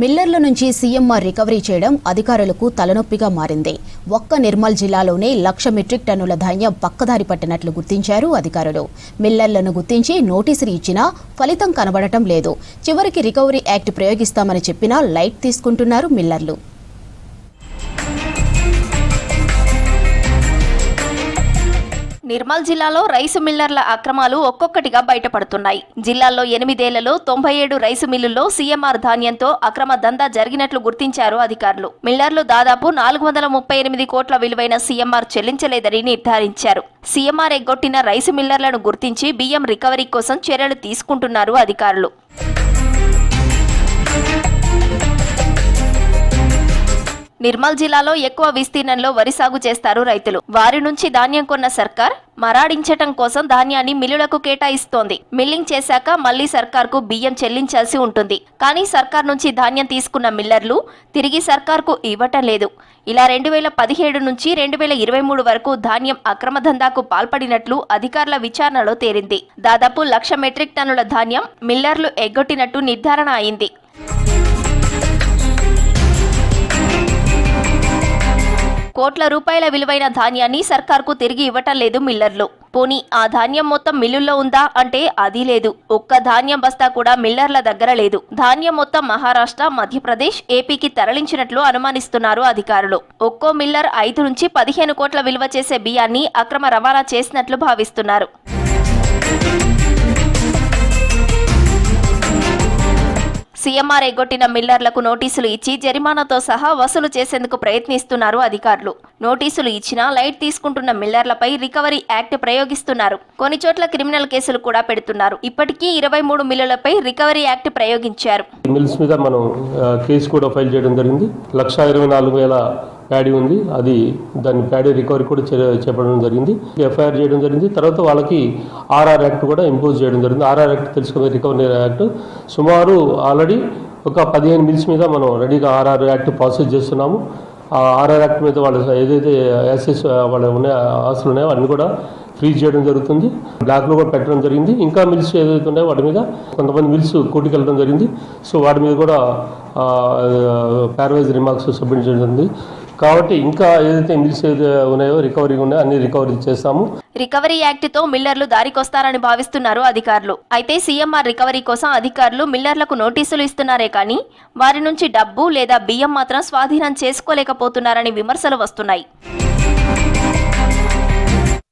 మిల్లర్ల నుంచి CMR recovery చేయడం అధికారులకు తలనొప్పిగా మారింది. ఒక్క నిర్మల్ జిల్లాలోనే 1,00,000 మెట్రిక్ టన్నుల ధాన్యం పక్కదారి పట్టినట్లు గుర్తించారు అధికారులు. మిల్లర్లను గుర్తించి నోటీసులు ఇచ్చినా ఫలితం కనబడటం లేదు. చివరికి రికవరీ యాక్ట్ ప్రయోగిస్తామని చెప్పినా లైట్ తీసుకుంటున్నారు మిల్లర్లు. నిర్మల్ జిల్లాలో రైసు మిల్లర్ల అక్రమాలు ఒక్కొక్కటిగా బయటపడుతున్నాయి. జిల్లాలో 8 ఏళ్లలో 97 రైసు మిల్లుల్లో సీఎంఆర్ ధాన్యంతో అక్రమ దందా జరిగినట్లు గుర్తించారు అధికారులు. మిల్లర్లు దాదాపు 438 కోట్ల విలువైన సీఎంఆర్ చెల్లించలేదని నిర్ధారించారు. సీఎంఆర్ ఎగ్గొట్టిన రైసు మిల్లర్లను గుర్తించి బియ్యం రికవరీ కోసం చర్యలు తీసుకుంటున్నారు అధికారులు. నిర్మల్ జిల్లాలో ఎక్కువ విస్తీర్ణంలో వరి సాగు చేస్తారు రైతులు. వారి నుంచి ధాన్యం కొన్న సర్కార్ మరాడించటం కోసం ధాన్యాన్ని మిల్లులకు కేటాయిస్తోంది. మిల్లింగ్ చేశాక మళ్లీ సర్కార్కు బియ్యం చెల్లించాల్సి ఉంటుంది. కానీ సర్కార్ నుంచి ధాన్యం తీసుకున్న మిల్లర్లు తిరిగి సర్కార్కు ఇవ్వటం లేదు. ఇలా 2017 నుంచి 2023 వరకు ధాన్యం అక్రమ దందాకు పాల్పడినట్లు అధికారుల విచారణలో తేలింది. దాదాపు 1,00,000 మెట్రిక్ టన్నుల ధాన్యం మిల్లర్లు ఎగ్గొట్టినట్టు నిర్ధారణ అయింది. కోట్ల రూపాయల విలువైన ధాన్యాన్ని సర్కార్కు తిరిగి ఇవ్వటం లేదు మిల్లర్లు. పోనీ ఆ ధాన్యం మొత్తం మిల్లుల్లో ఉందా అంటే అది లేదు. ఒక్క ధాన్యం బస్తా కూడా మిల్లర్ల దగ్గర లేదు. ధాన్యం మొత్తం మహారాష్ట్ర, మధ్యప్రదేశ్, ఏపీకి తరలించినట్లు అనుమానిస్తున్నారు అధికారులు. ఒక్కో మిల్లర్ 5 నుంచి 15 కోట్ల విలువ చేసే బియ్యాన్ని అక్రమ రవాణా చేసినట్లు భావిస్తున్నారు. సీఎంఆర్ ఎగ్గొట్టిన మిల్లర్లకు నోటీసులు ఇచ్చి జరిమానాతో సహా వసూలు చేసేందుకు ప్రయత్నిస్తున్నారు అధికారులు. నోటీసులు ఇచ్చినా లైట్ తీసుకుంటున్న మిల్లర్లపై రికవరీ యాక్ట్ ప్రయోగిస్తున్నారు. కొన్ని చోట్ల క్రిమినల్ కేసులు కూడా పెడుతున్నారు. ఇప్పటికీ 23 మిల్లులపై రికవరీ యాక్ట్ ప్రయోగించారు. మిల్స్ మీద మనం కేసు కూడా ఫైల్ చేయడం జరిగింది. 1,24,000 ప్యాడీ ఉంది. అది దాని ప్యాడీ రికవరీ కూడా చేపట్టడం జరిగింది. ఎఫ్ఐఆర్ చేయడం జరిగింది. తర్వాత వాళ్ళకి ఆర్ఆర్ యాక్ట్ కూడా ఇంపోజ్ చేయడం జరిగింది. ఆర్ఆర్ యాక్ట్ తెలుసుకున్న రికవరీ యాక్ట్ సుమారు ఆల్రెడీ ఒక 15 మిల్స్ మీద మనం రెడీగా ఆర్ఆర్ యాక్ట్ ప్రాసెస్ చేస్తున్నాము. ఆ ఆర్ఆర్ యాక్ట్ మీద వాళ్ళు ఏదైతే యాసెస్ వాళ్ళ ఉన్నాయో ఆస్తులు ఉన్నాయో అన్నీ కూడా ఫ్రీజ్ చేయడం జరుగుతుంది. బ్లాక్లో కూడా పెట్టడం జరిగింది. ఇంకా మిల్స్ ఏదైతే ఉన్నాయో వాటి మీద కొంతమంది మిల్స్ కోర్టుకు వెళ్ళడం జరిగింది. సో వాటి మీద కూడా ప్యారవైజ్ రిమార్క్స్ సబ్మిట్ చేయడం జరిగింది. కాబట్టి ఇంకా ఏదైతే మిల్స్ ఉన్నాయో రికవరీ ఉన్నాయో అన్ని రికవరీ చేస్తాము. రికవరీ యాక్ట్ తో మిల్లర్లు దారికొస్తారని భావిస్తున్నారు అధికారులు. అయితే సీఎంఆర్ రికవరీ కోసం అధికారులు మిల్లర్లకు నోటీసులు ఇస్తున్నారే కానీ వారి నుంచి డబ్బు లేదా బియ్యం మాత్రం స్వాధీనం చేసుకోలేకపోతున్నారని విమర్శలు వస్తున్నాయి.